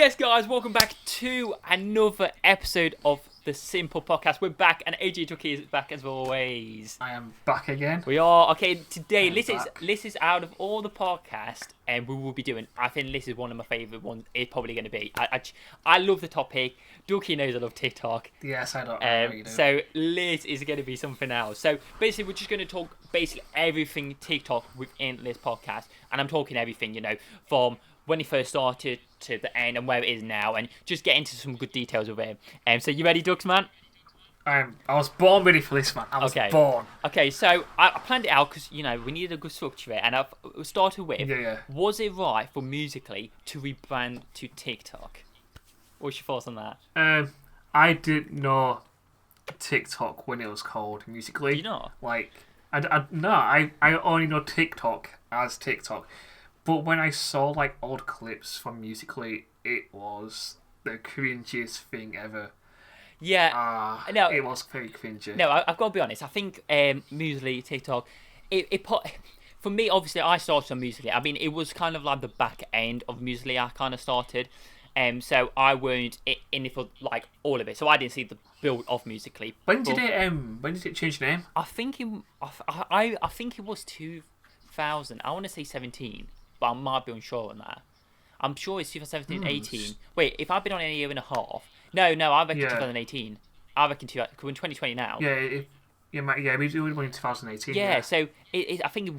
Yes, guys, welcome back to another episode of the Simple Podcast. We're back, and AJ Tucky is back as always. I am back again. We are. Okay, today, this is out of all the podcasts, and we will be doing, I think this is one of my favourite ones. It's probably going to be. I love the topic. Ducky knows I love TikTok. Yes, I know you do. So Liz is going to be something else. So basically, we're just going to talk basically everything TikTok within this podcast, and I'm talking everything, from when he first started to the end and where it is now, and just get into some good details of it. So you ready, Dux, man? I was born ready for this, man. I was born. Okay, so I planned it out because, we needed a good structure, and I've started with, was it right for Musical.ly to rebrand to TikTok? What's your thoughts on that? I didn't know TikTok when it was called Musical.ly. Do you not? I only know TikTok as TikTok. But when I saw old clips from Musical.ly, it was the cringiest thing ever. Yeah, it was very cringy. No, I've got to be honest. I think Musical.ly, TikTok, it put, for me, obviously, I started on Musical.ly. I mean, it was kind of like the back end of Musical.ly I kind of started. So I weren't in it for all of it. So I didn't see the build of Musical.ly. When did it change name? I think I think it was 2000. I want to say 17. But I might be unsure on that. I'm sure it's 2017, 18. Wait, if I've been on a year and a half... No, I reckon 2018. I reckon we're in 2020 now. We were in 2018. Yeah, so I think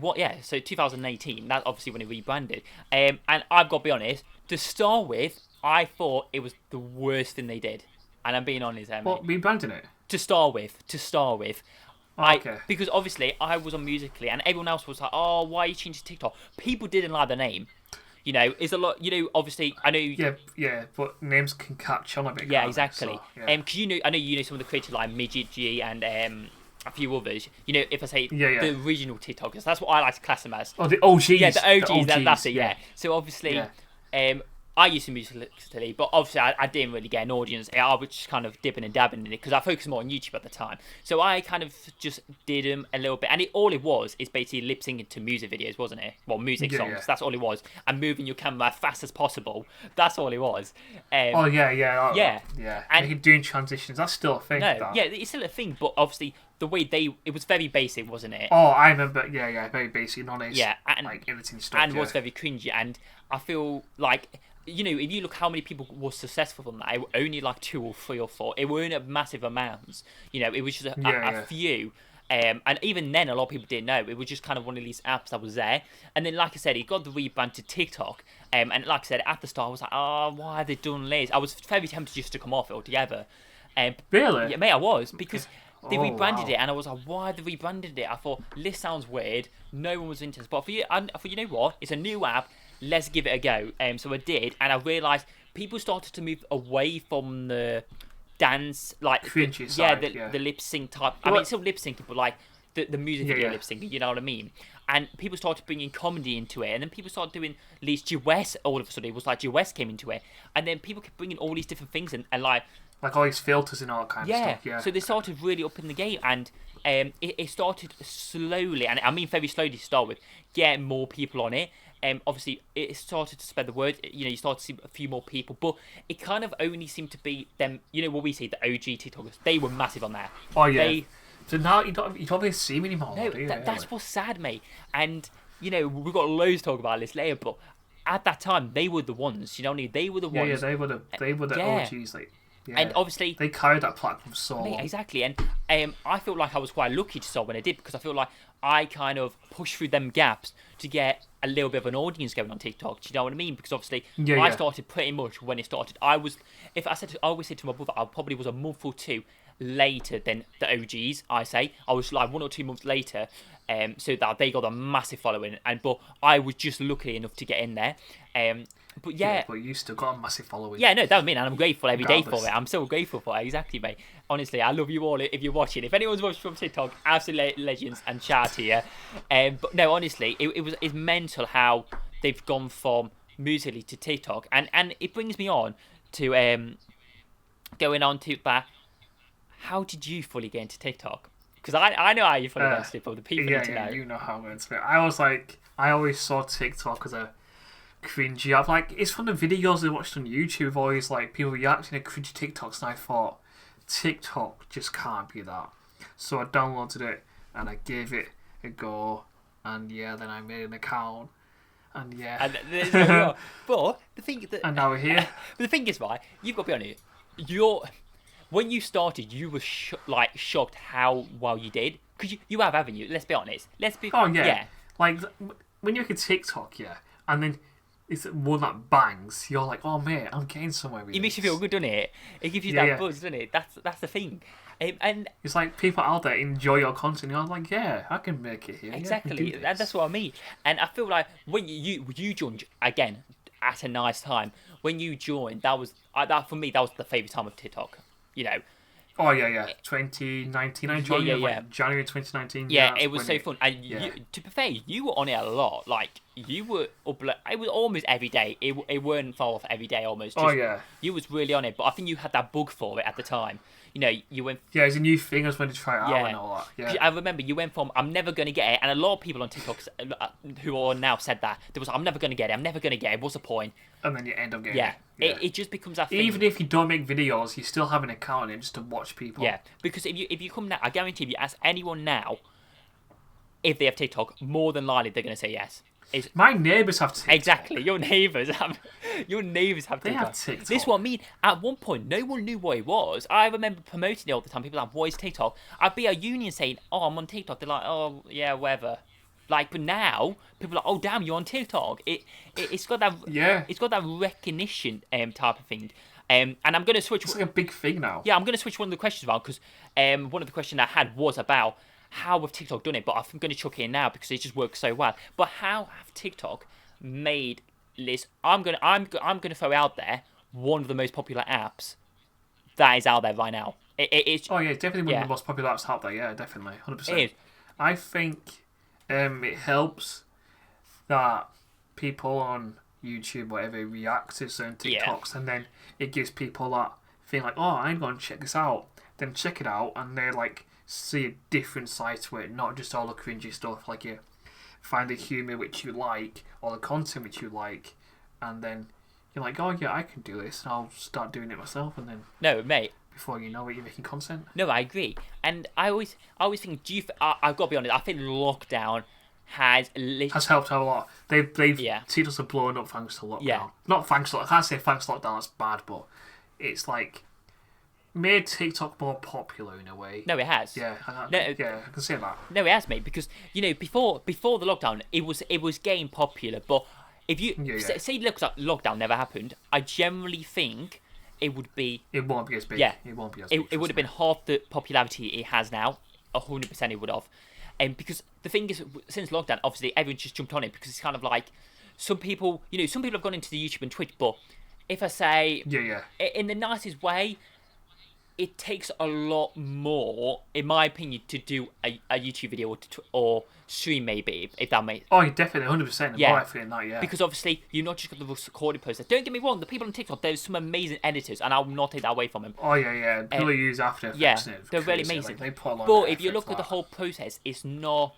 so 2018, that's obviously when it rebranded. And I've got to be honest, to start with, I thought it was the worst thing they did. And I'm being honest there, mate. What, rebranding it? To start with. Okay. Because obviously I was on Musical.ly and everyone else was like, oh, why are you changing to TikTok? People didn't like the name. It's a lot, obviously, I know... Yeah, but names can catch on a bit. Yeah, exactly. So, yeah. Cause I know you know some of the creators like Midget G and a few others. If I say the original TikTokers, that's what I like to class them as. Oh, the OGs. Yeah, the OGs, that's it, yeah. So obviously... I used to Musical.ly, but obviously I didn't really get an audience. I was just kind of dipping and dabbing in it because I focused more on YouTube at the time. So I kind of just did them a little bit. And all it was is basically lip syncing to music videos, wasn't it? Well, music songs. Yeah. That's all it was. And moving your camera as fast as possible. That's all it was. Yeah. And doing transitions, that's still a thing. Yeah, it's still a thing, but obviously... the way it was very basic, wasn't it? Oh, I remember. Yeah, very basic, non-ace. Yeah, and editing stuff. And was very cringy. And I feel like, if you look how many people were successful from that, it were only 2 or 3 or 4. It weren't a massive amounts. It was just a few. And even then, a lot of people didn't know. It was just kind of one of these apps that was there. And then, like I said, it got the rebrand to TikTok. And like I said, at the start, I was like, oh, why have they done this? I was very tempted just to come off it altogether. Really? Yeah, mate, I was. Because... they rebranded it, and I was like, why have they rebranded it? I thought, this sounds weird. No one was interested. But I thought, you know what? It's a new app. Let's give it a go. So I did, and I realised people started to move away from the dance, cringy side, the lip sync type. I mean, it's still lip syncing, but the music video lip syncing. You know what I mean? And people started bringing comedy into it, and then people started doing these duets. All of a sudden, it was duets came into it, and then people kept bringing all these different things and all these filters and all that kind of stuff. Yeah. So they started really upping the game, and it started slowly, and I mean very slowly to start with, get more people on it. Obviously, it started to spread the word. You start to see a few more people, but it kind of only seemed to be them. What we say, the OG TikTokers. They were massive on that. Oh yeah. So now you don't really see them anymore. No, that's what's sad, mate. And we've got loads to talk about this later, but at that time, they were the ones. They were the ones. Yeah, they were the OGs. Yeah. And obviously they carried that platform so long. Exactly, and I feel like I was quite lucky to start when I did, because I feel like I kind of pushed through them gaps to get a little bit of an audience going on TikTok. Do you know what I mean? Because obviously I started pretty much when it started. I always said to my brother, I probably was a month or 2 later than the OGs. I was 1 or 2 months later, so that they got a massive following, but I was just lucky enough to get in there. But you still got a massive following. Yeah, no, that was me, and I'm grateful every day for it. I'm so grateful for it. Exactly, mate. Honestly, I love you all if you're watching. If anyone's watching from TikTok, absolute legends, and shout out to you. But no, honestly, it's mental how they've gone from Musical.ly to TikTok, and it brings me on to going on to that. How did you fully get into TikTok? Because I know how you fully got into it, but the people need to know. Yeah, you know how I went into it. I always saw TikTok as a cringy. I've like it's from the videos I watched on YouTube. Always like people reacting to cringy TikToks, and I thought TikTok just can't be that. So I downloaded it and I gave it a go, and yeah, then I made an account, and yeah. And there's where we are. But the thing that, and now we're here. But the thing is, right? You've got to be honest. When you started, you were shocked how well you did, because you have, haven't you? Let's be honest. Oh yeah. Like when you make a TikTok, yeah, and then it's one that bangs, you're like, oh mate, I'm getting somewhere with it makes you feel good, doesn't it? It gives you that buzz, doesn't it? That's the thing. And it's like people out there enjoy your content. You're like, yeah, I can make it here. Exactly, and that's what I mean. And I feel like when you joined again at a nice time. When you joined, that for me that was the favourite time of TikTok. You know. Oh yeah. 2019, I joined. Like January 2019. Yeah, it was so fun. And you, to be fair, you were on it a lot. Like you were it was almost every day. It weren't far off every day almost. You was really on it, but I think you had that bug for it at the time. You know, you went. Yeah, it's a new thing. I was going to try it out and all that. Yeah. I remember you went from I'm never going to get it, and a lot of people on TikTok who are now said that there was I'm never going to get it. I'm never going to get it. What's the point? And then you end up getting it. Yeah. It just becomes that thing. Even if you don't make videos, you still have an account on it just to watch people. Yeah, because if you come now, I guarantee if you ask anyone now if they have TikTok, more than likely they're going to say yes. My neighbours have TikTok. Exactly, your neighbours have TikTok. They have TikTok. This is what I mean. At one point, no one knew what it was. I remember promoting it all the time. People were like, what is TikTok? I'd be at union saying, oh, I'm on TikTok. They're like, oh, yeah, whatever. Like, but now people are like, oh damn, you're on TikTok. It's got that it's got that recognition type of thing. And I'm gonna switch. It's like a big thing now. Yeah, I'm gonna switch one of the questions around because one of the questions I had was about how have TikTok done it, but I'm gonna chuck it in now because it just works so well. But how have TikTok made this? I'm gonna throw out there one of the most popular apps that is out there right now. It's definitely one of the most popular apps out there. Yeah, definitely, 100%. I think. It helps that people on YouTube, whatever, react to certain TikToks, and then it gives people that thing like, oh, I'm going to check this out. Then check it out, and they like see a different side to it, not just all the cringy stuff. Like you find the humour which you like, or the content which you like, and then you're like, oh yeah, I can do this, and I'll start doing it myself, and then no, mate. Before you know it, you're making content. No, I agree, and I always think. I've got to be honest. I think lockdown has helped out a lot. They've TikToks are blowing up thanks to lockdown. Yeah. Not thanks to. I can't say thanks to lockdown. That's bad, but it's like made TikTok more popular in a way. No, it has. Yeah, I can say that. No, it has, mate. Because before the lockdown, it was getting popular. But if you say lockdown never happened, I generally think. It won't be as big. Yeah, it won't be as big. It would have been half the popularity it has now. 100% it would have. And because the thing is, since lockdown, obviously everyone just jumped on it because it's kind of like some people have gone into the YouTube and Twitch. But if I say in the nicest way, it takes a lot more, in my opinion, to do a YouTube video or stream maybe, if that makes... Oh, definitely, 100%. Yeah. Because obviously, you've not just got the recording process. Don't get me wrong, the people on TikTok, there's some amazing editors, and I'll not take that away from them. Oh, yeah. People use After Effects. Yeah, they're really amazing. Like, but if you look at the whole process, it's not...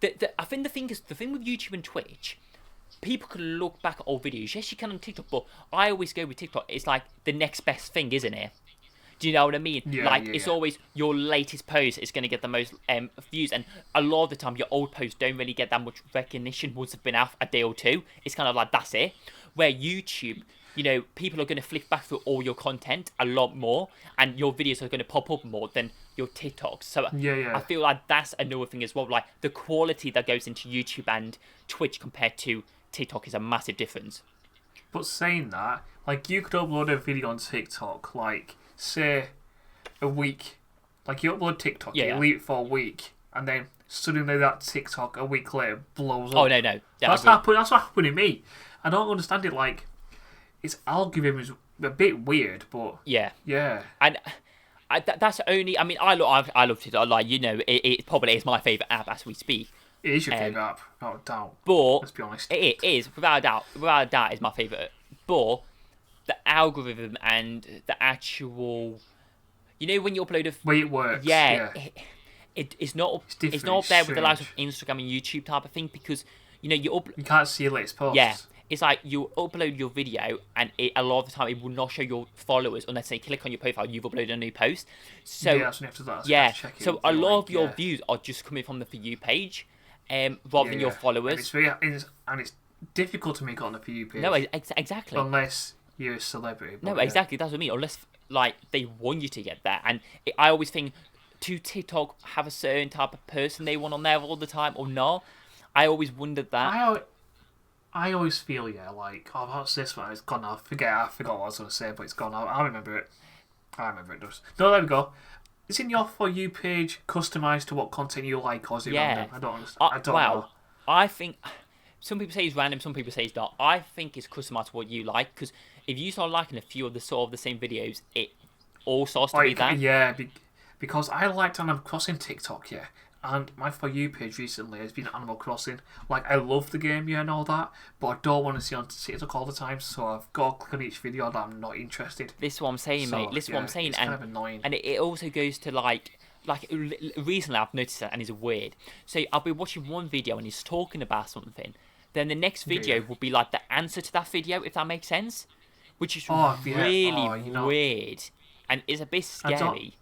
I think the thing with YouTube and Twitch... People can look back at old videos. Yes, you can on TikTok, but I always go with TikTok. It's like the next best thing, isn't it? Do you know what I mean? It's always your latest post is going to get the most views, and a lot of the time your old posts don't really get that much recognition once they've been out a day or two. It's kind of like that's it. Where YouTube, people are going to flick back through all your content a lot more, and your videos are going to pop up more than your TikToks. So I feel like that's another thing as well. Like the quality that goes into YouTube and Twitch compared to TikTok is a massive difference. But saying that, like you could upload a video on TikTok, like. Say a week, like you upload TikTok, you leave it for a week, and then suddenly that TikTok a week later blows up. Oh no, that's what happened to me. I don't understand it. Like its algorithm is a bit weird, but yeah, and that's only. I mean, I love TikTok. Like it probably is my favorite app as we speak. It is your favorite app, without a doubt. But let's be honest, it is without a doubt. Without a doubt, is my favorite. But the algorithm and the actual, when you upload way it works. It's not it's not up there with the likes of Instagram and YouTube type of thing because you can't see your latest posts. Yeah, it's like you upload your video and a lot of the time it will not show your followers unless they click on your profile, you've uploaded a new post. So that's after that. So a lot of your views are just coming from the For You page, rather than your followers. And it's difficult to make it on the For You page. No, exactly. Unless you're a celebrity. No, exactly. That's what I mean. Unless like they want you to get that, and I always think, do TikTok have a certain type of person they want on there all the time or not? I always wondered that. I always feel, like, oh, what's this one? It's gone now. I forgot what I was going to say, but it's gone now. I remember it does. No, there we go. Is in your For You page customized to what content you like, or is it random? I don't understand. I don't know. I think some people say it's random, some people say it's not. I think it's customized to what you like, because if you start liking a few of the sort of the same videos, it all starts to be that. Yeah, because I liked Animal Crossing TikTok, and my For You page recently has been Animal Crossing. Like, I love the game, and all that, but I don't want to see on TikTok all the time, so I've got to click on each video that I'm not interested. This is what I'm saying, mate. This is what I'm saying. It's kind of annoying. And it also goes to, like recently I've noticed that, and it's weird. So I'll be watching one video and he's talking about something. Then the next video will be, like, the answer to that video, if that makes sense. Which is really weird. And it's a bit scary.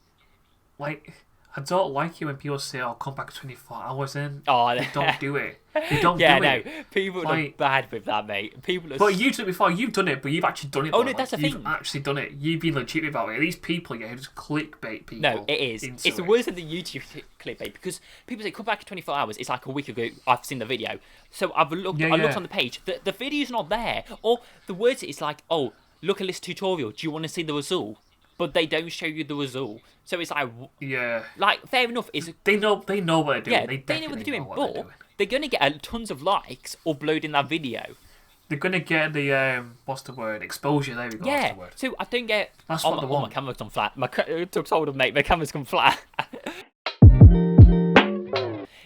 I don't like it when people say, "Oh, come back 24 hours in." Oh, they don't do it. They don't do it. People are bad with that, mate. But you've done it before. You've done it, but you've actually done it. Oh, no, that's the thing. You've actually done it. You've been legit about it. These people, who just clickbait people. No, it is. It's worse than the YouTube clickbait, because people say, "Come back in 24 hours." It's like a week ago. I've seen the video, so I've looked. I looked on the page. The video's not there, or the words is like, "Oh, look at this tutorial. Do you want to see the result?" But they don't show you the result, so it's like, like, fair enough. They know what they're doing. Yeah, they know what they're doing, but they're gonna get tons of likes uploading that video. They're gonna get the what's the word? Exposure. There we go. Yeah. So I don't get. That's what they want. My camera's gone flat. It took hold of, mate. My camera's gone flat.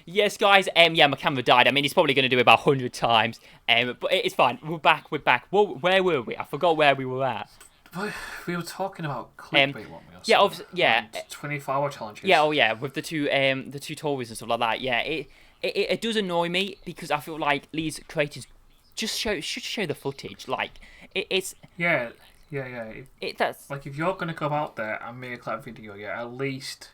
Yes, guys. My camera died. I mean, it's probably going to do it about 100 times. But it's fine. We're back. Well, where were we? I forgot where we were at. We were talking about clickbait, weren't we? Yeah, obviously, yeah. 24-hour challenges. Yeah, with the two tutorials and stuff like that. Yeah, it does annoy me, because I feel like these creators should show the footage. Like, it's. Yeah. That's like, if you're gonna go out there and make that video, at least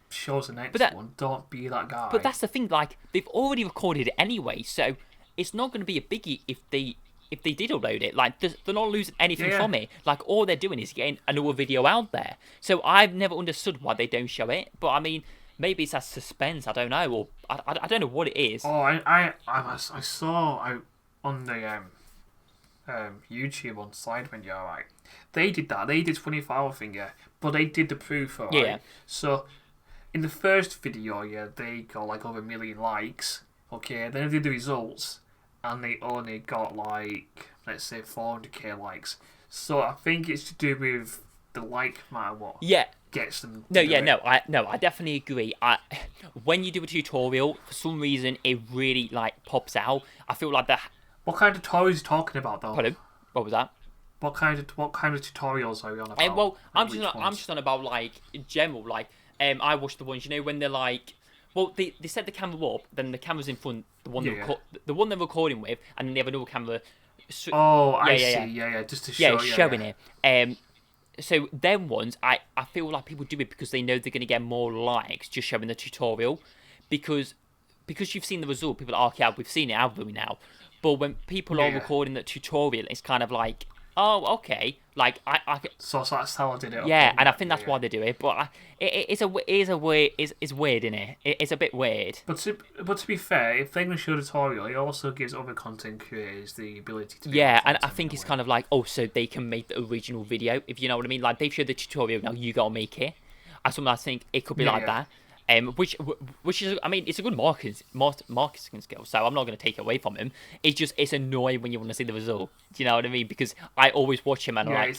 show us the next one. Don't be that guy. But that's the thing. Like, they've already recorded it anyway, so it's not going to be a biggie if they did upload it. Like, they're not losing anything from it. Like, all they're doing is getting another video out there. So I've never understood why they don't show it. But I mean, maybe it's a suspense. I don't know, or I don't know what it is. Oh, I saw on the YouTube on Sidemen, like, they did that. They did 24-hour thing, but they did the proof, right? Yeah. So in the first video, they got like over 1 million likes. Okay, then they did the results, and they only got, like, let's say 400k likes. So I think it's to do with the like matter what gets them. I definitely agree. When you do a tutorial, for some reason it really, like, pops out. I feel like that. What kind of tutorials are you talking about, though? Pardon? What was that? What kind of tutorials are you on about? I'm just on about, like, in general. Like, I watched the ones, when they're like. Well, they set the camera up, then the camera's in front, the one they're recording with, and then they have another camera. I see. Just to show. Showing it. So them ones, I feel like people do it because they know they're going to get more likes just showing the tutorial, because you've seen the result, people are, okay, we've seen it, haven't we now? But when people are recording the tutorial, it's kind of like, oh, okay. Like, I so that's how I did it. Yeah, and I think that's why they do it. But it's weird, isn't it? It's a bit weird. But to be fair, if they're going to show a tutorial, it also gives other content creators the ability to. Yeah, and I think it's kind of like, so they can make the original video, if you know what I mean. Like, they've showed the tutorial, now you gotta make it. I think it could be like that. Which is, I mean, it's a good marketing skill, so I'm not going to take it away from him. It's annoying when you want to see the result. Do you know what I mean? Because I always watch him and I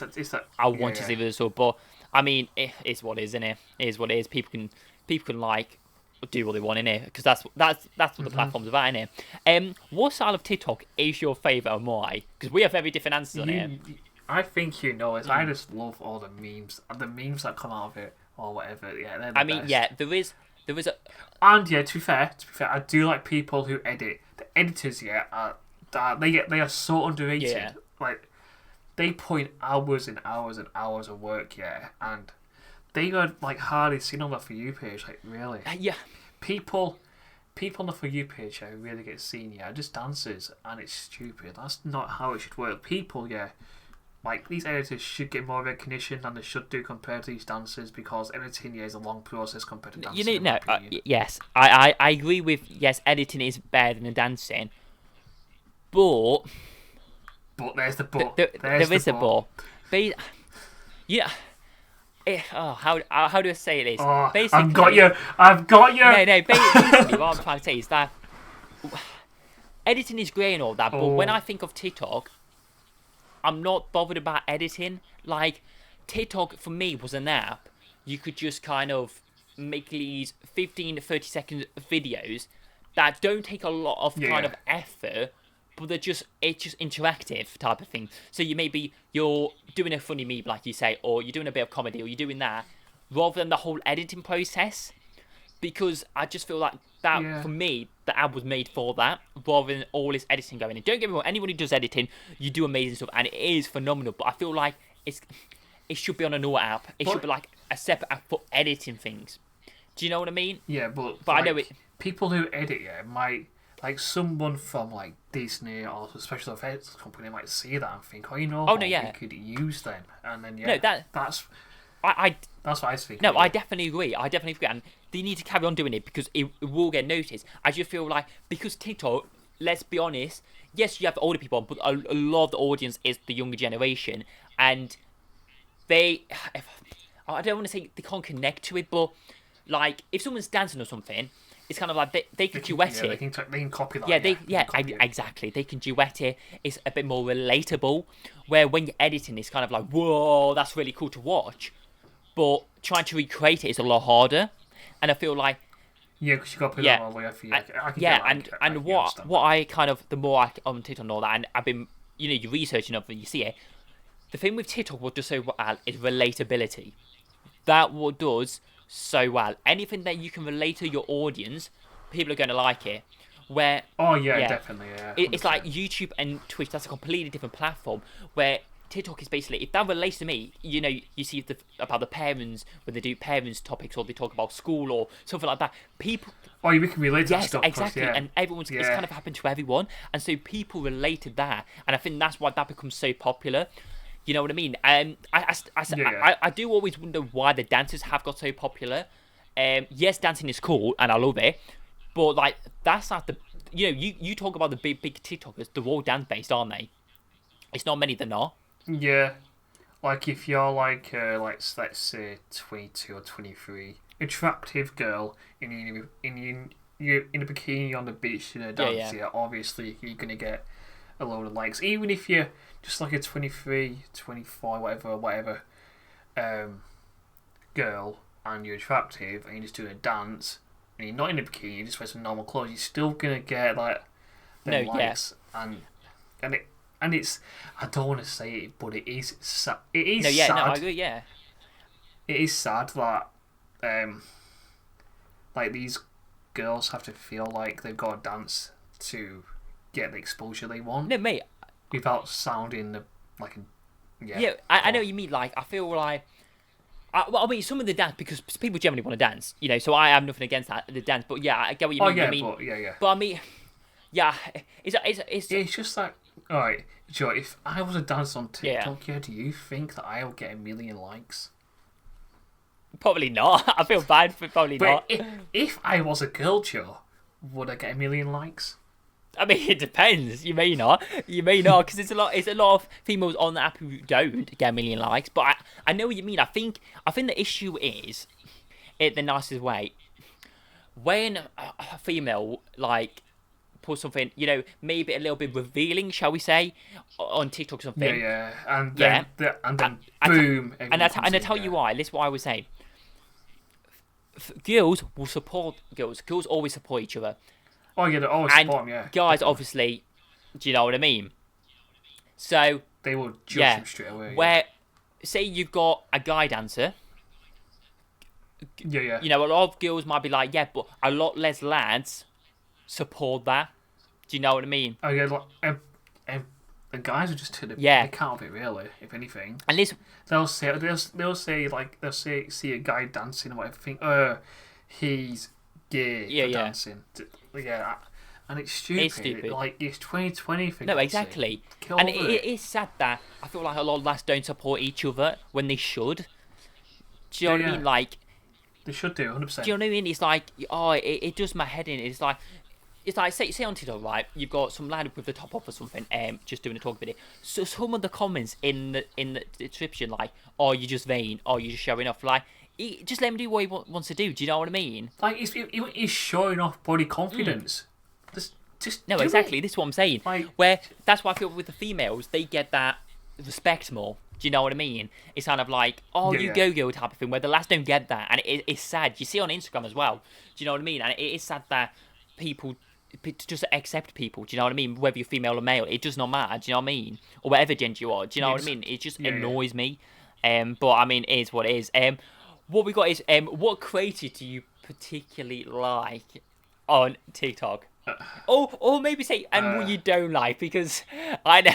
want to see the result. But I mean, it's what it is, isn't it? It is what it is. People can like do what they want in it, because that's what the platform's about, isn't it? What style of TikTok is your favourite and why? Because we have very different answers on it. I think I just love all the memes that come out of it. Or whatever, they're the best. There is a. And to be fair, I do like people who edit. The editors, are they are so underrated. Yeah. Like, they put in hours and hours and hours of work, and they got like hardly seen on the For You page. Like, really? Yeah. People on the For You page really get seen, just dancers, and it's stupid. That's not how it should work. People, like, these editors should get more recognition than they should do compared to these dancers, because editing is a long process compared to dancing. Yes, I agree with, yes, editing is better than dancing, but there's the but. There is a but. Yeah. How do I say this? Basically, I've got you. No. Basically, what I'm trying to say is that editing is great and all that, but when I think of TikTok, I'm not bothered about editing. Like, TikTok for me was an app you could just kind of make these 15 to 30 second videos that don't take a lot of kind of effort, but it's just interactive type of thing. So you're doing a funny meme, like you say, or you're doing a bit of comedy, or you're doing that, rather than the whole editing process. Because I just feel like that, for me, the app was made for that, rather than all this editing going in. Don't get me wrong, anyone who does editing, you do amazing stuff, and it is phenomenal, but I feel like it should be on another app. It should be like a separate app for editing things. Do you know what I mean? Yeah, but like, I know it. People who edit, might, like, someone from, like, Disney or a special effects company might see that and think, we could use them. And then, that's what I think. No, I definitely agree. And they need to carry on doing it because it will get noticed. I just feel like, because TikTok, let's be honest, yes, you have the older people, but a lot of the audience is the younger generation, and I don't want to say they can't connect to it, but, like, if someone's dancing or something, it's kind of like they can duet it. They can copy that. Exactly. They can duet it. It's a bit more relatable. Where when you're editing, it's kind of like, whoa, that's really cool to watch. But trying to recreate it is a lot harder. And I feel like... Yeah, because you got to put it all the way for you. What I kind of... The more I on TikTok and all that, and I've been... you're researching it, you see it. The thing with TikTok, what does so well is relatability. That what does so well. Anything that you can relate to your audience, people are going to like it. Where definitely, it's like YouTube and Twitch. That's a completely different platform. Where TikTok is basically, if that relates to me, you see about the parents when they do parents topics, or they talk about school or something like that. People. Oh, you can relate to that stuff. Exactly, and everyone's it's kind of happened to everyone, and so people related that, and I think that's why that becomes so popular. You know what I mean? I do always wonder why the dancers have got so popular. Yes, dancing is cool, and I love it, but like that's not the. You talk about the big TikTokers. They're all dance based, aren't they? It's not many that are not. Yeah, like if you're like let's say 22 or 23, attractive girl in a bikini on the beach in a dance, obviously you're gonna get a load of likes, even if you're just like a 23, 24, whatever girl, and you're attractive and you're just doing a dance and you're not in a bikini, you just wear some normal clothes, you're still gonna get like likes. And it's, I don't want to say it, but it is sad. It is sad. No, I agree, yeah. It is sad that like these girls have to feel like they've got to dance to get the exposure they want. No, mate. Without sounding like I know what you mean. Like, I feel like, I mean, some of the dance, because people generally want to dance, so I have nothing against that, the dance, but I get what you mean. But I mean, it's just like, alright, Joe, if I was a dancer on TikTok, do you think that I'll get 1 million likes? Probably not. I feel bad for probably not. If I was a girl, Joe, would I get 1 million likes? I mean, it depends. You may not, because there's a lot of females on the app who don't get 1 million likes. But I know what you mean. I think the issue is, in the nicest way, when a female like put something, maybe a little bit revealing, shall we say, on TikTok or something. And then boom. And I tell you why. This is what I was saying. Girls will support girls. Girls always support each other. Oh, yeah, they always support them, yeah. Guys, obviously, do you know what I mean? So they will judge them straight away. Where, say you've got a guy dancer. Yeah. A lot of girls might be like, but a lot less lads support that. Do you know what I mean? Oh yeah, like, the guys are just to the account of it, really. If anything, and this they'll say see a guy dancing and whatever, think, he's gay for dancing. Yeah, and it's stupid. It's stupid. Like, it's 2020. No, exactly. And it is sad that I feel like a lot of lads don't support each other when they should. Do you know what I mean? Like, they should do 100%. Do you know what I mean? It's like, it does my head in. It's like say on TikTok, right? You've got some lad with the top off or something, just doing a talk video. So some of the comments in the description, like, "Oh, you're just vain," "Oh, you're just showing off," like. Just let him do what he wants to do. Do you know what I mean? Like, he's showing off body confidence. Just no, exactly. This is what I'm saying. Like, where that's why I feel with the females, they get that respect more. Do you know what I mean? It's kind of like, you go type of thing, where the lads don't get that, and it's sad. You see on Instagram as well. Do you know what I mean? And it is sad that people just accept people. Do you know what I mean? Whether you're female or male, it does not matter. Do you know what I mean? Or whatever gender you are. Do you know what I mean? It just annoys me. But I mean, it is what it is. What we got is what creator do you particularly like on TikTok? Or maybe say what you don't like, because I know.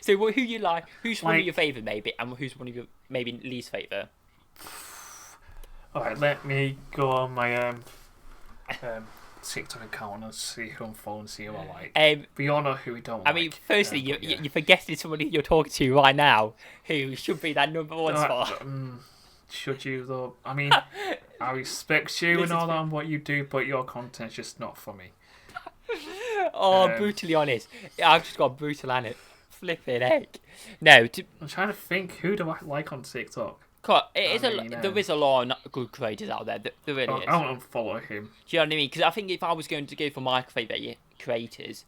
So who you like? Who's one of your favourite maybe, and who's one of your maybe least favourite? All right, let me go on my TikTok account and see who I'm following, see who I like. We all know who we don't like. I mean, firstly, you're forgetting somebody you're talking to right now who should be that number one spot. Should you though? I mean, I respect you and all that and what you do, but your content's just not for me. Brutally honest. I've just got brutal on it. Flipping heck. No. I'm trying to think, who do I like on TikTok? There is a lot of good creators out there. There really is. I want to follow him. Do you know what I mean? Because I think if I was going to go for my favourite creators,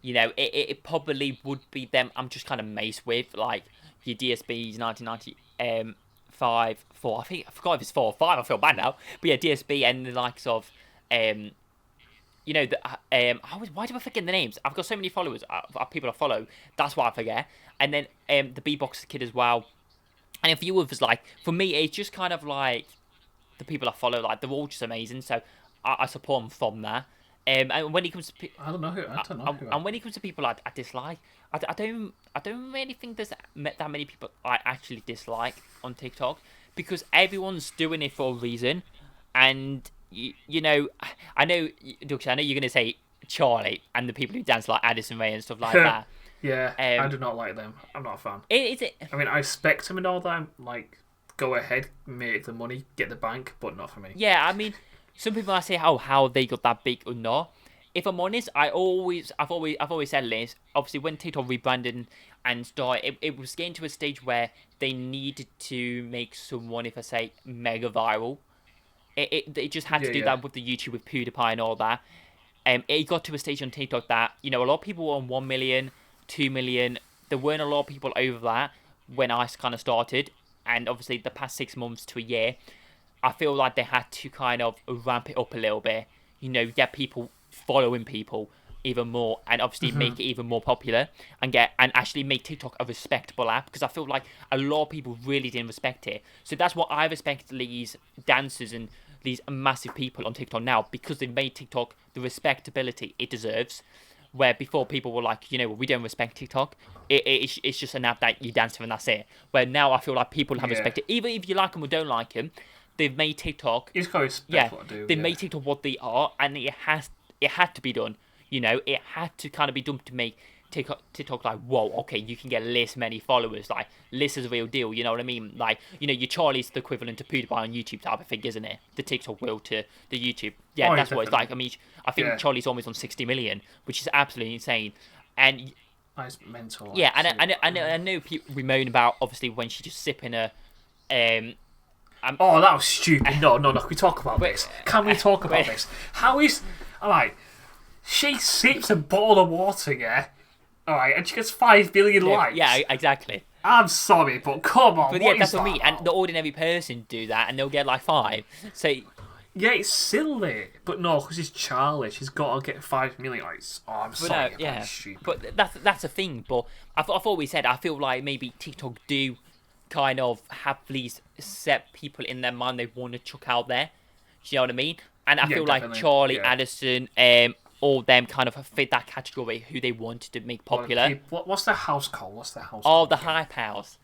you know, it probably would be them I'm just kind of maced with, like your DSBs 1995, 4. I forgot if it's 4 or 5. I feel bad now. But yeah, DSB and the likes of you know, why do I forget the names? I've got so many followers, people I follow. That's why I forget. And then the B-Box Kid as well. And a few others, like, for me, it's just kind of like the people I follow, like, they're all just amazing. So I support them from there. And when it comes to I don't know who. And when it comes to people I dislike, I don't really think there's that many people I actually dislike on TikTok, because everyone's doing it for a reason. And you know, I know you're gonna say Charlie and the people who dance like Addison Rae and stuff like that. Yeah, I do not like them. I'm not a fan. I mean, I respect them and all that. Like, go ahead, make the money, get the bank, but not for me. Yeah, I mean, some people might say, how they got that big or not. If I'm honest, I've always said this. Obviously, when TikTok rebranded and started, it was getting to a stage where they needed to make someone, if I say, mega viral. It just had to do that with the YouTube with PewDiePie and all that. It got to a stage on TikTok that, you know, a lot of people were on 1 million, 2 million. There weren't a lot of people over that when I kind of started. And obviously, the past 6 months to a year, I feel like they had to kind of ramp it up a little bit. You know, get people following people even more, and obviously make it even more popular, and actually make TikTok a respectable app, because I feel like a lot of people really didn't respect it. So that's what I respect these dancers and these massive people on TikTok now, because they've made TikTok the respectability it deserves. Where before people were like, you know, we don't respect TikTok. It's just an app that you dance to and that's it. Where now I feel like people have respected, even if you like them or don't like them. They've made TikTok. It's got respect what I do. They've made TikTok what they are, and it had to be done. You know, it had to kind of be done to make TikTok like, whoa, okay, you can get this many followers. Like, this is a real deal. You know what I mean? Like, you know, your Charlie's the equivalent to PewDiePie on YouTube type of thing, isn't it? The TikTok world to the YouTube. Yeah, that's what it's like. I mean, I think Charlie's almost on 60 million, which is absolutely insane. And that's mental. Yeah, and I know people we moan about obviously when she's just sipping a. That was stupid. No. Can we talk about this? Can we talk about this? How is... Alright, she sips a bottle of water, yeah? Alright, and she gets 5 billion likes. Yeah, exactly. I'm sorry, but come on, but yeah, that's what I mean. And the ordinary person do that, and they'll get like 5. So... Yeah, it's silly. But no, because it's Charlie. She's got to get 5 million likes. Oh, I'm sorry. That's stupid. But that's a thing. But I've always said, I feel like maybe TikTok do kind of have these set people in their mind they want to chuck out there. Do you know what I mean? And I feel like Charlie, Addison, all them kind of fit that category who they wanted to make popular. What's the house called? What's the house called? Oh, the hype house.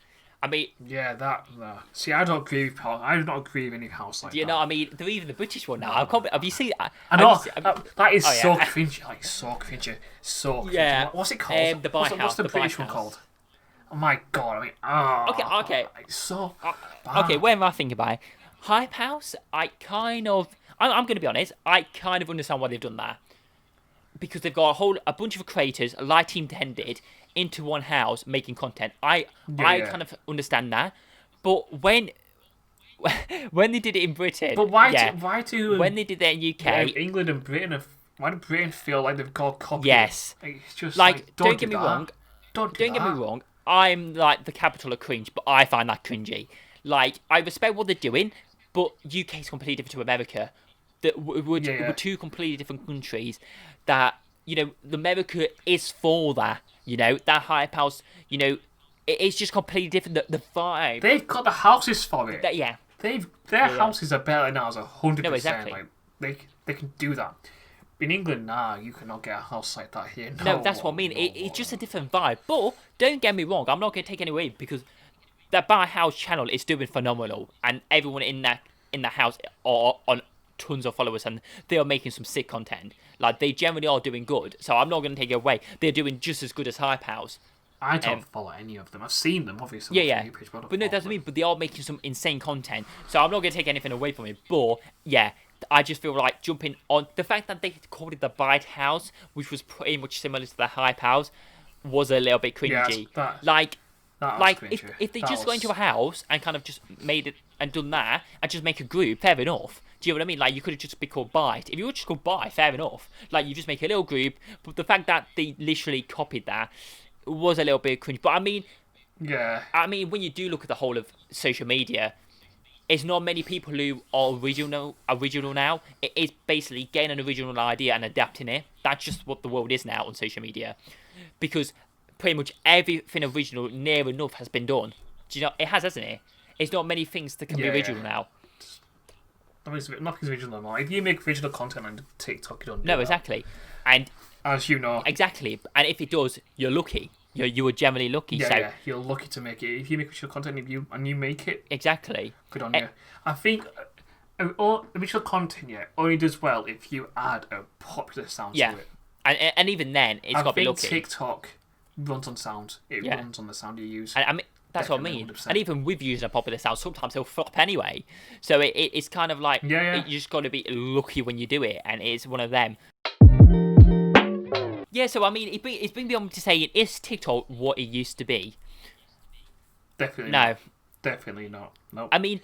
I mean, yeah, that. See, I don't agree with any house like that. Do you know what I mean? They're even the British one now. Have you seen that? I know. That is so cringy. Like, so cringy. So cringy. Yeah. What's it called? The Bike House. What's the British one called? Oh my god. I mean, Okay. It's so okay, where am I thinking about? Hype House, I'm going to be honest, I kind of understand why they've done that. Because they've got a bunch of creators, like Team 10 did, into one house making content. I kind of understand that. But when they did it in Britain, but why do when they did that in UK, England and Britain, why do Britain feel like they've got copied? Yes, it's just don't get me wrong. Don't get me wrong. I'm like the capital of cringe, but I find that cringy. Like, I respect what they're doing, but UK is completely different to America. That we're two completely different countries. That, you know, America is for that. You know, that hype house. You know, it's just completely different. The vibe. They've got the houses for it. Their houses are better than ours, 100%. No, exactly. Like they can do that. In England, you cannot get a house like that here. No, that's what I mean. It's just a different vibe. But don't get me wrong, I'm not going to take any away because that Bar House channel is doing phenomenal, and everyone in that house are on tons of followers, and they are making some sick content. Like, they generally are doing good, so I'm not going to take it away. They're doing just as good as Hype House. I don't follow any of them. I've seen them, obviously. Yeah. But no, that's what I mean. But they are making some insane content, so I'm not going to take anything away from it. But yeah, I just feel like jumping on the fact that they called it the Bite House, which was pretty much similar to the Hype House, was a little bit cringy. If they just got into a house and kind of just made it and done that and just make a group, fair enough. Do you know what I mean? Like, you could have just been called Bite. If you were just called Bite, fair enough. Like, you just make a little group. But the fact that they literally copied that was a little bit cringe. But I mean, when you do look at the whole of social media, it's not many people who are original now. It is basically getting an original idea and adapting it. That's just what the world is now on social media, because pretty much everything original near enough has been done. Do you know? It has, hasn't it? It's not many things that can be original now. Nothing's original now. If you make original content on TikTok, you don't do No, that. Exactly. And as you know. Exactly. And if it does, you're lucky. You were generally lucky. Yeah, you're lucky to make it. If you make original content and you make it, exactly. Good on you. I think original content only does well if you add a popular sound to it. And even then, it's got to be lucky. TikTok runs on sound. It runs on the sound you use. And I mean, that's what I mean. 100%. And even with using a popular sound, sometimes it'll flop anyway. So it's kind of like you just got to be lucky when you do it, and it's one of them. Yeah, so I mean, it's been beyond to saying, is TikTok what it used to be? Definitely no. Not. Definitely not. Nope. I mean,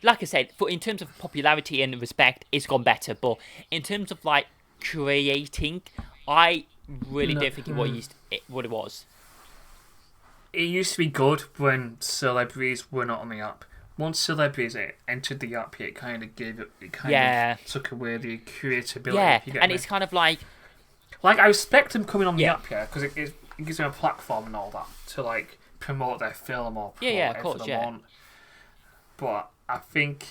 like I said, in terms of popularity and respect, it's gone better. But in terms of like creating, I really don't think what it was. It used to be good when celebrities were not on the app. Once celebrities entered the app, it kind of took away the creativity. Yeah, and it's kind of like I respect them coming on the app, because it gives them a platform and all that to like promote their film or promote of course, want. But I think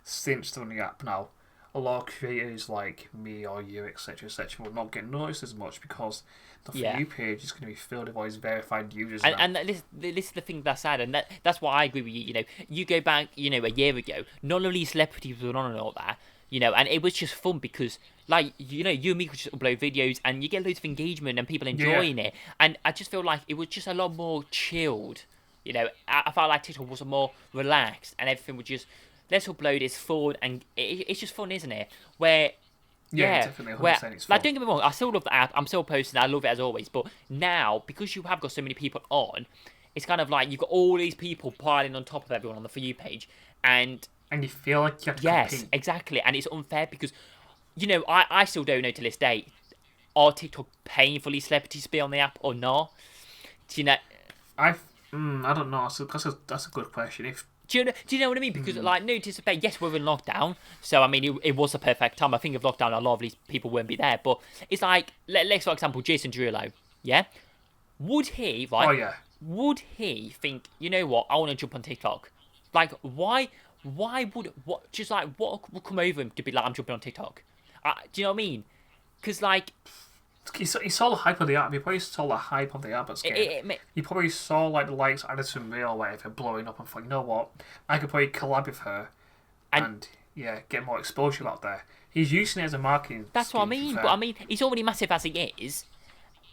since they're on the app now, a lot of creators like me or you, etc., will not get noticed as much because the For You page is going to be filled with all these verified users. And this is the thing that's sad, and that's why I agree with you. You know, you go back, a year ago, none of these celebrities were on and all that, and it was just fun because, like, you and me could just upload videos and you get loads of engagement and people enjoying it. And I just feel like it was just a lot more chilled. I felt like TikTok was more relaxed and everything was just, let's upload, it's fun, and it's just fun, isn't it? Definitely, 100% it's fun. Like, don't get me wrong, I still love the app, I'm still posting, I love it as always, but now, because you have got so many people on, it's kind of like you've got all these people piling on top of everyone on the For You page, and you feel like you have to compete. Yes, exactly, and it's unfair because, I still don't know to this day, are TikTok paying for these celebrities to be on the app or not? Do you know? I don't know, that's a good question. Do you know what I mean? Because, no anticipate, yes, we're in lockdown, so, I mean, it was a perfect time. I think if lockdown, a lot of these people wouldn't be there, but it's like, let's, for example, Jason Derulo, yeah? Would he, right? Oh, yeah. Would he think, you know what, I want to jump on TikTok? Like, what would come over him to be like, I'm jumping on TikTok? Do you know what I mean? Because, like... He saw the hype of the app. He probably saw the hype of the app at scale. He probably saw, like, the likes of Addison Rae or whatever blowing up and thought, you know what? I could probably collab with her and get more exposure out there. He's using it as a marketing That's what I mean. But, I mean, he's already massive as he is.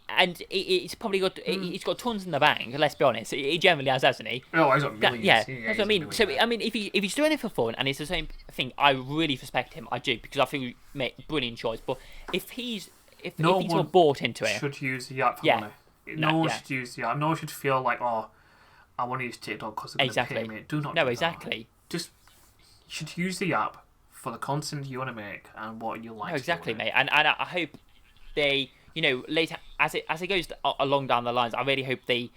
And he's probably got he's got tons in the bank. Let's be honest, he generally has, hasn't he? Oh, he's got millions. That's what I mean. So I mean, if he's doing it for fun and it's the same thing, I really respect him. I do, because I think he made a brilliant choice. But if he's not bought into it, should use the app for money. No one should use the app. No one should feel like, oh, I want to use TikTok because they're going to pay me. Do not. No, do exactly. That. Just you should use the app for the content you want to make and what you like. No, exactly, mate. And I hope they. You know, later as it goes along down the lines, I really hope they,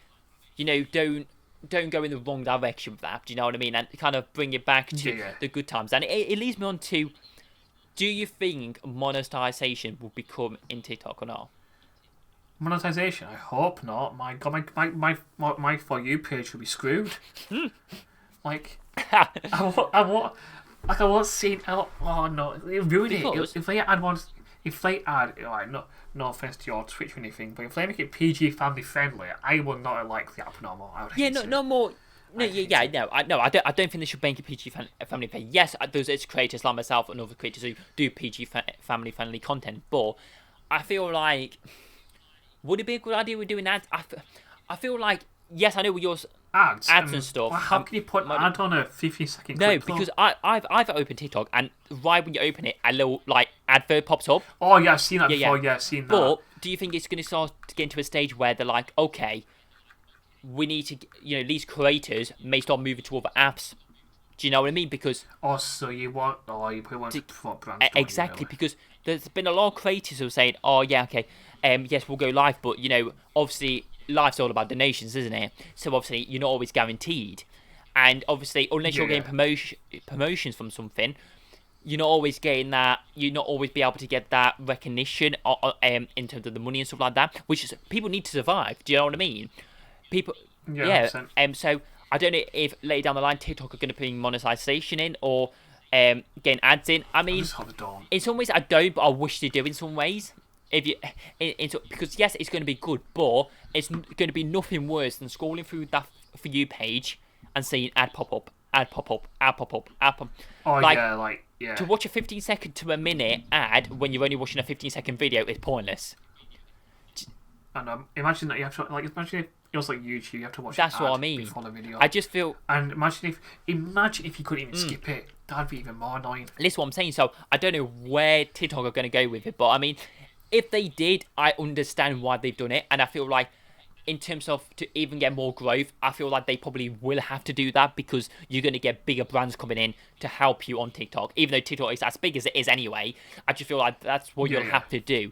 you know, don't go in the wrong direction with that. Do you know what I mean? And kind of bring it back to the good times. And it leads me on to, do you think monetization will become in TikTok or not? Monetization? I hope not. My God, my For You page will be screwed. Like, I won't see. Oh no, it ruined it. If they add one. If they add, like, no offense to your Twitch or anything, but if they make it PG family friendly, I will not like the app no more. No more. No, I don't think they should make it PG family friendly. Yes, there's creators like myself and other creators who do PG family friendly content, but I feel like, would it be a good idea with doing ads? I feel like, yes, I know with yours. Ads and stuff. Well, how can you put an ad on a 15-second clip? No, because I've opened TikTok, and right when you open it, a little like advert pops up. Oh yeah, I've seen that before. Yeah, I've seen that. But do you think it's going to start to get into a stage where they're like, okay, we need to, you know, these creators may start moving to other apps? Do you know what I mean? Because so you probably want to put brands. Exactly, because there's been a lot of creators who are saying, oh yeah, okay, yes, we'll go live, but you know, obviously. Life's all about donations, isn't it? So obviously you're not always guaranteed, and obviously unless you're getting promotions from something, you're not always getting that. You're not always be able to get that recognition in terms of the money and stuff like that, which is people need to survive. Do you know what I mean? People, so I don't know if later down the line TikTok are going to bring monetization in or getting ads in. I mean, in some ways I don't, but I wish they do in some ways. If you, because yes, it's going to be good, but it's going to be nothing worse than scrolling through that For You page and seeing ad pop up, ad pop up, ad pop up, ad pop. Oh To watch a 15-second to a minute ad when you're only watching a 15-second video is pointless. And imagine that you have to imagine if it was like YouTube, you have to watch. That's an what ad I mean. Before the video. I just feel. And imagine if you couldn't even skip it, that'd be even more annoying. Listen, what I'm saying. So I don't know where TikTok are going to go with it, but I mean. If they did, I understand why they've done it, and I feel like, in terms of to even get more growth, I feel like they probably will have to do that because you're going to get bigger brands coming in to help you on TikTok. Even though TikTok is as big as it is anyway, I just feel like that's what you'll have to do.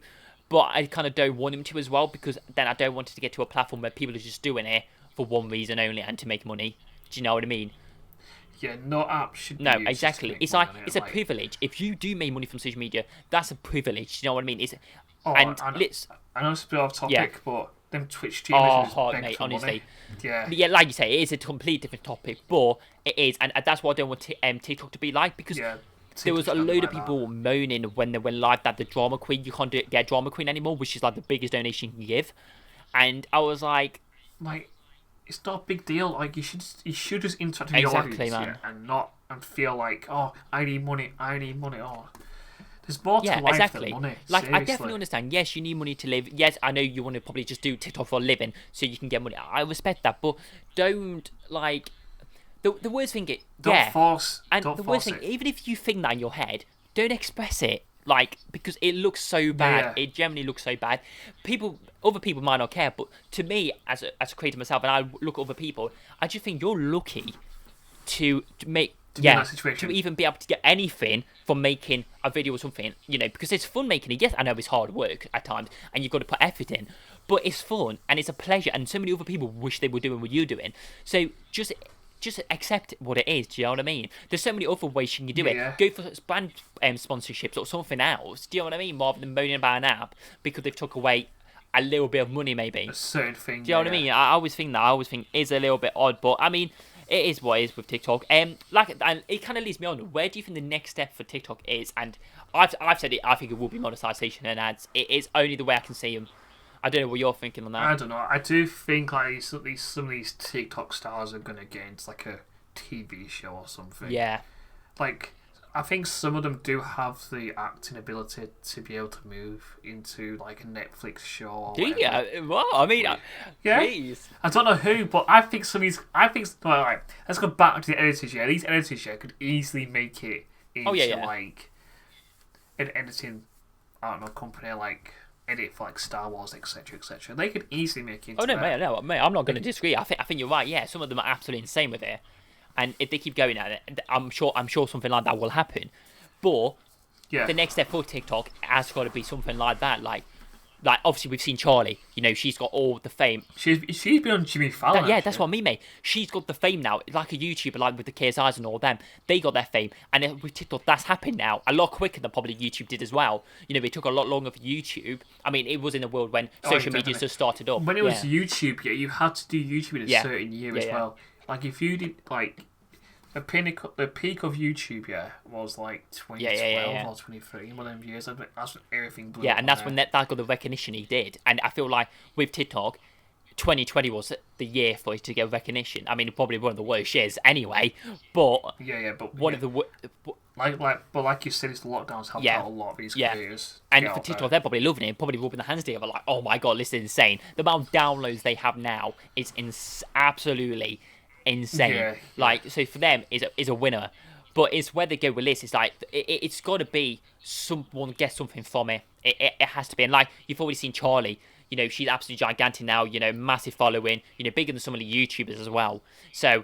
But I kind of don't want them to as well, because then I don't want it to get to a platform where people are just doing it for one reason only and to make money. Do you know what I mean? Yeah, no app should be used exactly. It's like it's a privilege. If you do make money from social media, that's a privilege. Do you know what I mean? I know it's a bit off topic, but them Twitch streamers mate, honestly. Money. Yeah, like you say, it is a complete different topic, but it is, and that's what I don't want TikTok to be like, because there was a load of people moaning when they went live that the drama queen, you can't get drama queen anymore, which is like the biggest donation you can give, and I was like, it's not a big deal. Like you should just interact with your audience, and feel like, oh, I need money. Oh, there's more to life than money. Like, seriously. I definitely understand. Yes, you need money to live. Yes, I know you want to probably just do TikTok for a living so you can get money. I respect that, but don't like the worst thing. Don't force. And the worst thing, even if you think that in your head, don't express it. Like, because it looks so bad. It generally looks so bad. Other people might not care, but to me, as a creator myself, and I look at other people, I just think you're lucky to make. To even be able to get anything from making a video or something, you know, because it's fun making it. Yes, I know it's hard work at times, and you've got to put effort in, but it's fun and it's a pleasure. And so many other people wish they were doing what you're doing. So just accept what it is. Do you know what I mean? There's so many other ways you can do it. Go for brand sponsorships or something else. Do you know what I mean? Rather than moaning about an app because they've took away a little bit of money, maybe. A certain thing. Do you know what I mean? I always think that. I always think it's a little bit odd, but I mean, it is what it is with TikTok. And it kind of leads me on. Where do you think the next step for TikTok is? And I've said it. I think it will be monetization and ads. It is only the way I can see them. I don't know what you're thinking on that. I don't know. I do think like some of these TikTok stars are gonna get into like a TV show or something. Yeah. Like, I think some of them do have the acting ability to be able to move into like a Netflix show. Or do you? Well, I mean, yeah. Please. I don't know who, but I think some of these. Well, all right, let's go back to the editors. Yeah, these editors could easily make it into like an editing, I don't know, company like edit for like Star Wars, etc., etc. They could easily make it into mate, I'm not going to disagree. I think you're right. Yeah, some of them are absolutely insane with it. And if they keep going at it, I'm sure something like that will happen. But the next step for TikTok has got to be something like that. Like obviously we've seen Charlie. You know, she's got all the fame. She's been on Jimmy Fallon. That's what I mean, mate. She's got the fame now. Like a YouTuber, like with the KSIs and all them, they got their fame. And with TikTok, that's happened now a lot quicker than probably YouTube did as well. You know, it took a lot longer for YouTube. I mean, it was in a world when social media just started up. When it was YouTube, you had to do YouTube in a certain year as well. Like if you did like the peak of YouTube, was like 2012 or 2013. One of them years. That's when everything blew. Yeah, and that's when that got the recognition he did. And I feel like with TikTok, 2020 was the year for it to get recognition. I mean, probably one of the worst years anyway. But but one of the like you said, it's the lockdowns helped out a lot of these creators. And for TikTok, they're probably loving it, probably rubbing their hands together like, oh my god, this is insane. The amount of downloads they have now is absolutely insane. So for them is a winner. But it's where they go with this. It's like it's got to be someone gets something from it. It has to be. And like you've already seen Charlie. You know, she's absolutely gigantic now. You know, massive following. You know, bigger than some of the YouTubers as well. So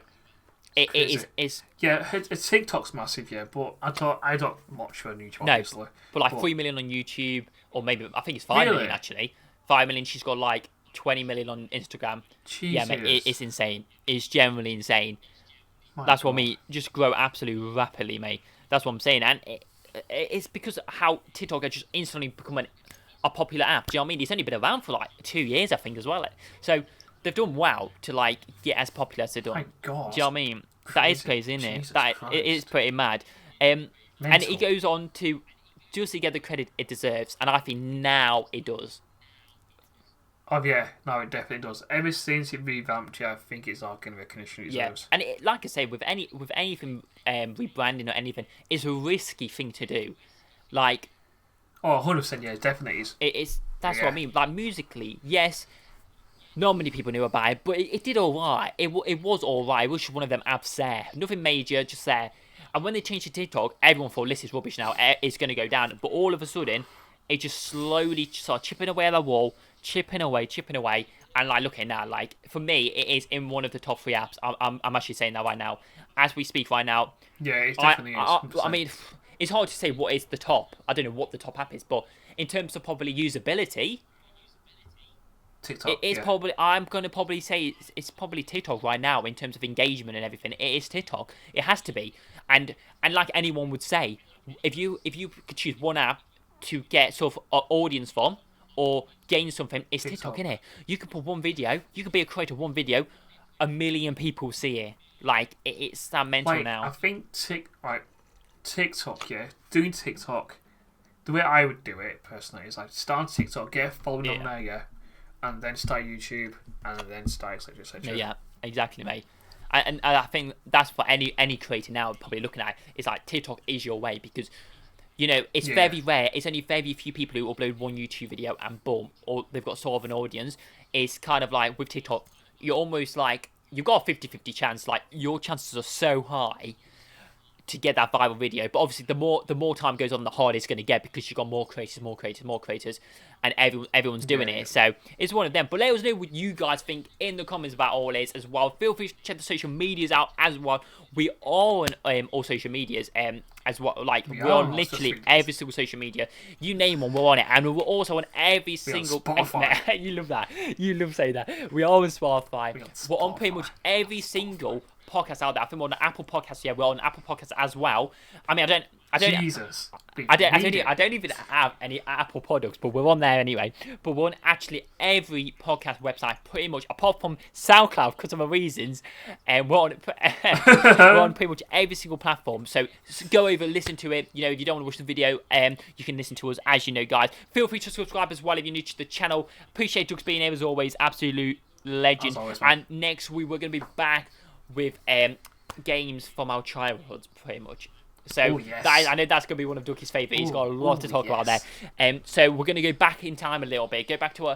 it is. Yeah, TikTok's massive. Yeah, but I don't watch her on YouTube. Obviously. But like 3 million on YouTube, or maybe I think it's 5 million actually. 5 million. She's got like 20 million on Instagram. Jesus. Yeah, mate, it's insane. It's generally insane. That's what I mean. Just grow absolutely rapidly, mate. That's what I'm saying. And it's because how TikTok has just instantly become a popular app. Do you know what I mean? It's only been around for like 2 years, I think, as well. So they've done well to like get as popular as they've done. My God. Do you know what I mean? Crazy. That is crazy, isn't it? It is pretty mad. And it goes on to just to get the credit it deserves. And I think now it does. Oh yeah, no, it definitely does. Ever since it revamped, I think it's all getting recognition it deserves. And like I say, with anything rebranding or anything, it's a risky thing to do. Like, 100%, yeah, it definitely is. That's what I mean. Like musically, yes, not many people knew about it, but it did all right. It was all right. It was just one of them apps there, nothing major, just there. And when they changed to TikTok, everyone thought this is rubbish now. It's going to go down, but all of a sudden, it just slowly started chipping away at the wall. Chipping away, and like looking now, like for me, it is in one of the top 3 apps. I'm actually saying that right now, as we speak right now. Yeah, it definitely is. I mean, it's hard to say what is the top. I don't know what the top app is, but in terms of probably usability, TikTok. It is probably. I'm gonna probably say it's probably TikTok right now in terms of engagement and everything. It is TikTok. It has to be, and like anyone would say, if you could choose one app to get sort of an audience from, or gain something, it's TikTok, innit? You can put one video, you can be a creator of one video, 1 million people see it. Like, it's that mental now. I think TikTok, doing TikTok, the way I would do it, personally, is like start on TikTok, get a following on there, and then start YouTube, and then start etc, etc. Yeah, exactly, mate. And I think that's what any creator now probably looking at. It's like TikTok is your way, because you know, it's very rare. It's only very few people who upload one YouTube video and boom, or they've got sort of an audience. It's kind of like with TikTok, you're almost like, you've got a 50-50 chance. Like, your chances are so high to get that viral video. But obviously, the more time goes on, the harder it's going to get, because you've got more creators, and everyone's doing it. So it's one of them. But let us know what you guys think in the comments about all this as well. Feel free to check the social medias out as well. We are on all social medias as well. Like, we're on literally every single social media. You name one, we're on it. And we're also on every single... Spotify. You love that. You love saying that. We are on Spotify. We're on pretty much every single podcasts out there. I think we're on Apple Podcasts. Yeah, we're on Apple Podcasts as well. I mean, Jesus. I don't even have any Apple products, but we're on there anyway. But we're on actually every podcast website, pretty much, apart from SoundCloud because of our reasons. And we're on pretty much every single platform. So go over, listen to it. You know, if you don't want to watch the video, you can listen to us, as you know, guys. Feel free to subscribe as well if you're new to the channel. Appreciate Doug's being here as always. Absolute legend. Always, and next week we're going to be back with games from our childhoods, pretty much. So I know that's going to be one of Ducky's favourite. He's got a lot to talk about there. So we're going to go back in time a little bit. Go back to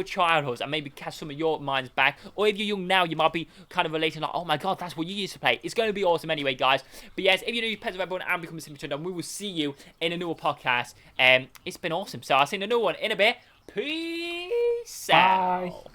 a childhood and maybe cast some of your minds back. Or if you're young now, you might be kind of relating like, oh my god, that's what you used to play. It's going to be awesome anyway, guys. But yes, if you're new, Pets of Everyone and become a Simple Turndown, we will see you in a new podcast. It's been awesome. So I'll see you in a new one in a bit. Peace out.